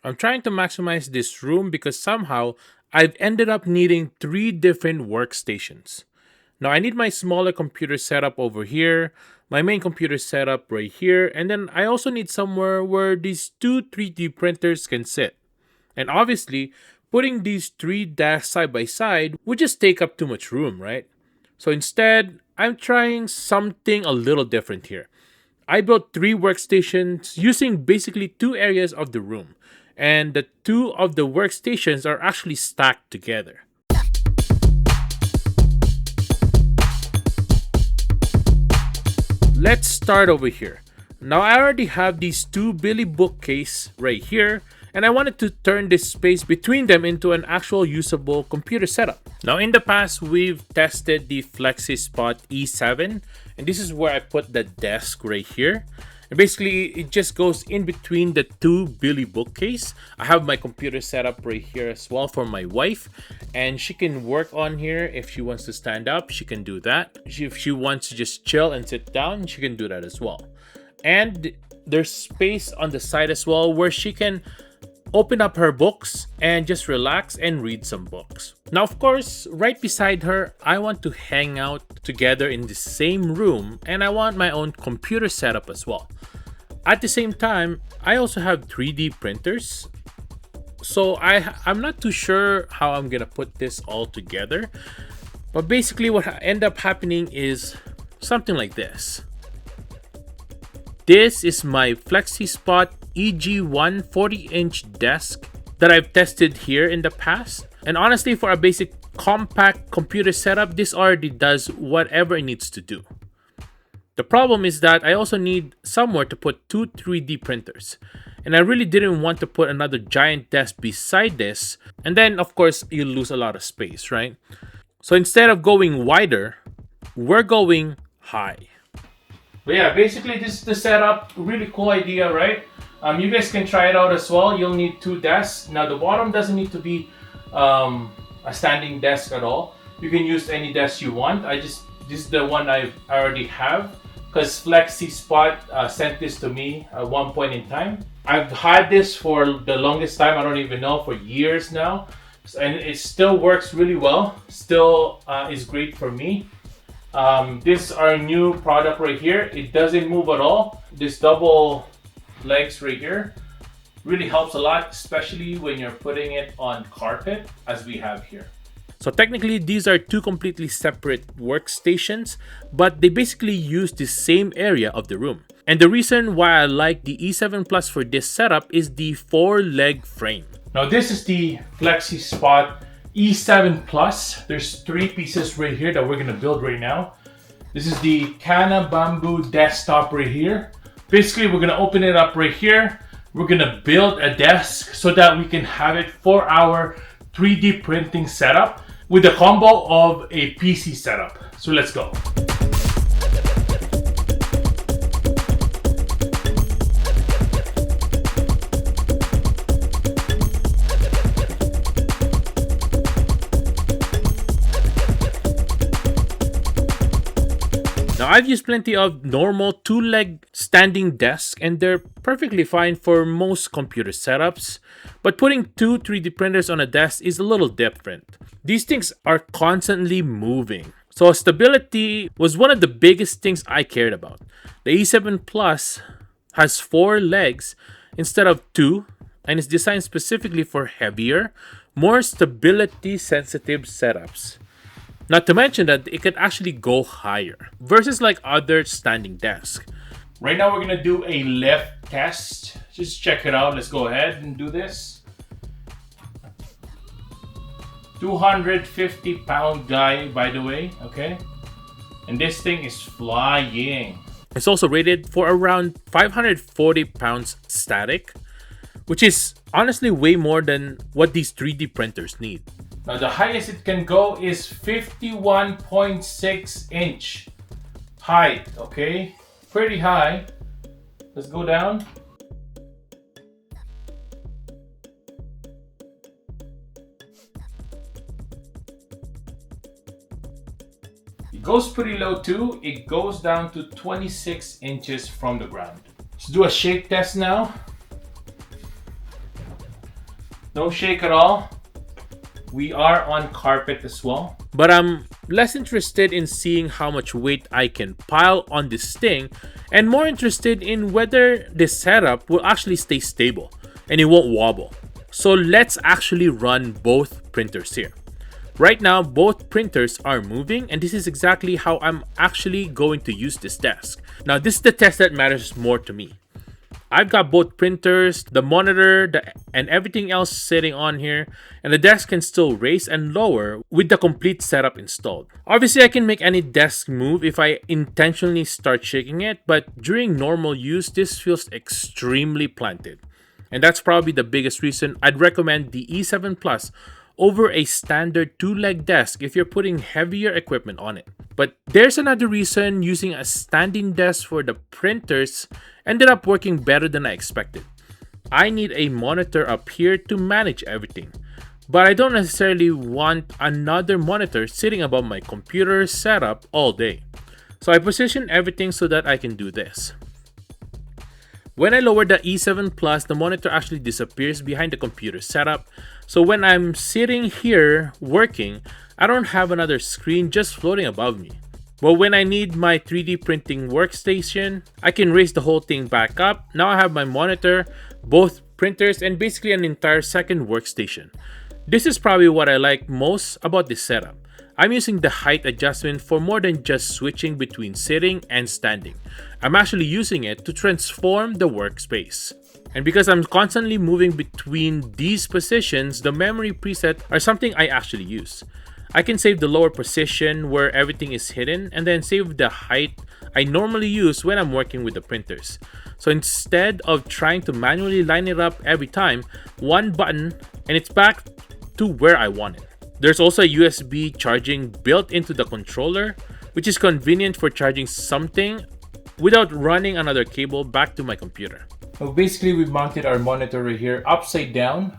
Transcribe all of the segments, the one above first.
I'm trying to maximize this room because somehow I've ended up needing three different workstations. Now I need my smaller computer setup over here, my main computer setup right here, and then I also need somewhere where these two 3D printers can sit. And obviously, putting these three desks side by side would just take up too much room, right? So instead, I'm trying something a little different here. I built three workstations using basically two areas of the room, and the two of the workstations are actually stacked together. Let's start over here. Now I already have these two Billy bookcase right here, and I wanted to turn this space between them into an actual usable computer setup. Now in the past, we've tested the FlexiSpot E7, and this is where I put the desk right here. And basically, it just goes in between the two Billy bookcase. I have my computer set up right here as well for my wife, and she can work on here. If she wants to stand up, she can do that. If she wants to just chill and sit down, she can do that as well. And there's space on the side as well where she can open up her books and just relax and read some books. Now, of course, right beside her, I want to hang out together in the same room, and I want my own computer setup as well. At the same time, I also have 3D printers. So I'm not too sure how I'm gonna put this all together. But basically what end up happening is something like this. This is my FlexiSpot EG1 40-inch desk that I've tested here in the past. And honestly, for a basic compact computer setup, this already does whatever it needs to do. The problem is that I also need somewhere to put two 3D printers. And I really didn't want to put another giant desk beside this. And then, of course, you lose a lot of space, right? So instead of going wider, we're going high. But yeah, basically this is the setup. Really cool idea, right? You guys can try it out as well. You'll need two desks. Now the bottom doesn't need to be a standing desk at all. You can use any desk you want. This is the one I already have because FlexiSpot sent this to me at one point in time. I've had this for the longest time. I don't even know, for years now, and it still works really well. Still is great for me. This is our new product right here. It doesn't move at all. This double legs right here really helps a lot, especially when you're putting it on carpet as we have here. So technically these are two completely separate workstations, but they basically use the same area of the room. And the reason why I like the E7 Plus for this setup is the 4-leg frame. Now this is the FlexiSpot E7 Plus. There's three pieces right here that we're gonna build right now. This is the Kana Bamboo desktop right here. Basically, we're gonna open it up right here. We're gonna build a desk so that we can have it for our 3D printing setup with a combo of a PC setup. So let's go. Now I've used plenty of normal 2-leg standing desks and they're perfectly fine for most computer setups, but putting two 3D printers on a desk is a little different. These things are constantly moving, so stability was one of the biggest things I cared about. The E7 Plus has 4 legs instead of 2 and is designed specifically for heavier, more stability sensitive setups. Not to mention that it could actually go higher versus like other standing desks. Right now we're gonna do a lift test. Just check it out. Let's go ahead and do this. 250-pound guy, by the way, okay? And this thing is flying. It's also rated for around 540 pounds static, which is honestly way more than what these 3D printers need. Now the highest it can go is 51.6 inch height, okay? Pretty high. Let's go down. It goes pretty low too. It goes down to 26 inches from the ground. Let's do a shake test now. No shake at all. We are on carpet as well. But I'm less interested in seeing how much weight I can pile on this thing and more interested in whether this setup will actually stay stable and it won't wobble. So let's actually run both printers here. Right now, both printers are moving, and this is exactly how I'm actually going to use this desk. Now, this is the test that matters more to me. I've got both printers, the monitor, and everything else sitting on here, and the desk can still raise and lower with the complete setup installed. Obviously, I can make any desk move if I intentionally start shaking it, but during normal use, this feels extremely planted. And that's probably the biggest reason I'd recommend the E7 Plus over a standard 2-leg desk if you're putting heavier equipment on it. But there's another reason using a standing desk for the printers ended up working better than I expected. I need a monitor up here to manage everything, but I don't necessarily want another monitor sitting above my computer setup all day. So I position everything so that I can do this. When I lower the E7 Plus, the monitor actually disappears behind the computer setup. So when I'm sitting here working, I don't have another screen just floating above me. But when I need my 3D printing workstation, I can raise the whole thing back up. Now I have my monitor, both printers, and basically an entire second workstation. This is probably what I like most about this setup. I'm using the height adjustment for more than just switching between sitting and standing. I'm actually using it to transform the workspace. And because I'm constantly moving between these positions, the memory preset are something I actually use. I can save the lower position where everything is hidden and then save the height I normally use when I'm working with the printers. So instead of trying to manually line it up every time, one button and it's back to where I want it. There's also a USB charging built into the controller, which is convenient for charging something without running another cable back to my computer. So basically, we mounted our monitor right here upside down.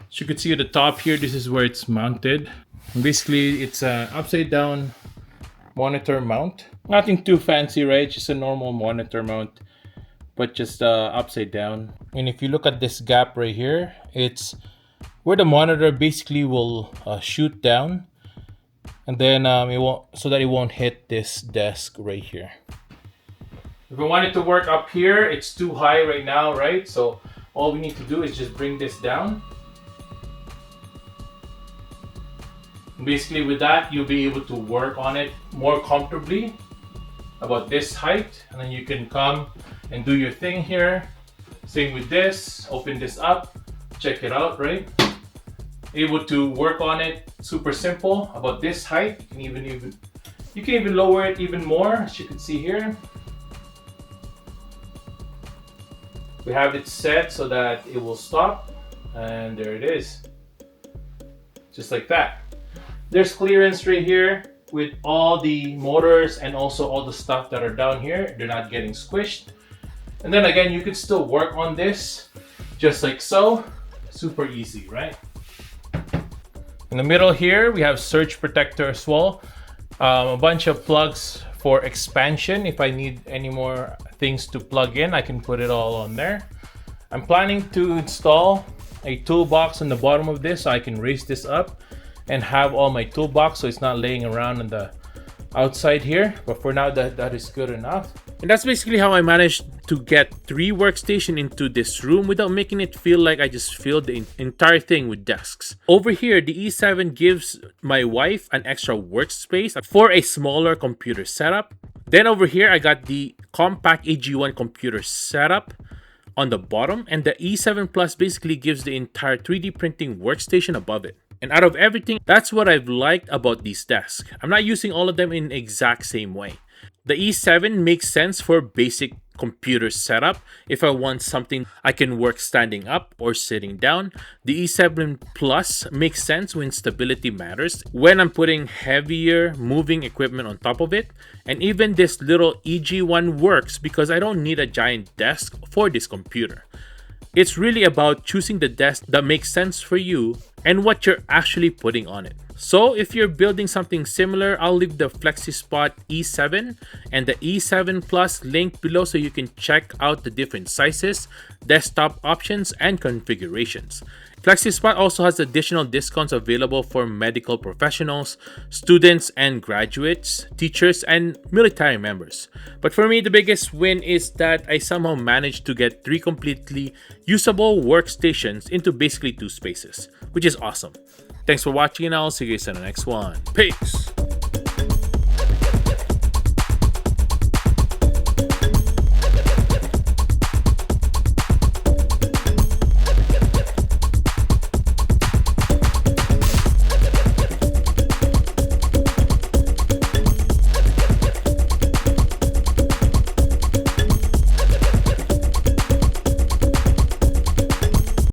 As you can see at the top here, this is where it's mounted. And basically, it's an upside down monitor mount. Nothing too fancy, right? Just a normal monitor mount, but just upside down. And if you look at this gap right here, it's where the monitor basically will shoot down, and then it won't, so that it won't hit this desk right here. If we want it to work up here, it's too high right now, right? So all we need to do is just bring this down. And basically with that, you'll be able to work on it more comfortably about this height. And then you can come and do your thing here. Same with this, open this up, check it out, right? Able to work on it, super simple about this height. You can even lower it even more, as you can see here. We have it set so that it will stop, and there it is, just like that. There's clearance right here with all the motors and also all the stuff that are down here. They're not getting squished. And then again, you can still work on this just like so. Super easy, right? In the middle here, we have surge protector as well. A bunch of plugs for expansion. If I need any more things to plug in, I can put it all on there. I'm planning to install a toolbox on the bottom of this so I can raise this up and have all my toolbox so it's not laying around on the outside here. But for now, that is good enough. And that's basically how I managed to get 3 workstations into this room without making it feel like I just filled the entire thing with desks. Over here, the E7 gives my wife an extra workspace for a smaller computer setup. Then over here, I got the compact EG1 computer setup on the bottom, and the E7 Plus basically gives the entire 3D printing workstation above it. And out of everything, that's what I've liked about these desks. I'm not using all of them in the exact same way. The E7 makes sense for basic computer setup. If I want something I can work standing up or sitting down. The E7 Plus makes sense when stability matters, when I'm putting heavier moving equipment on top of it. And even this little EG1 works because I don't need a giant desk for this computer. It's really about choosing the desk that makes sense for you and what you're actually putting on it. So if you're building something similar, I'll leave the FlexiSpot E7 and the E7 Plus link below so you can check out the different sizes, desktop options, and configurations. FlexiSpot also has additional discounts available for medical professionals, students and graduates, teachers, and military members. But for me, the biggest win is that I somehow managed to get 3 completely usable workstations into basically 2 spaces, which is awesome. Thanks for watching, and I'll see you guys in the next one. Peace!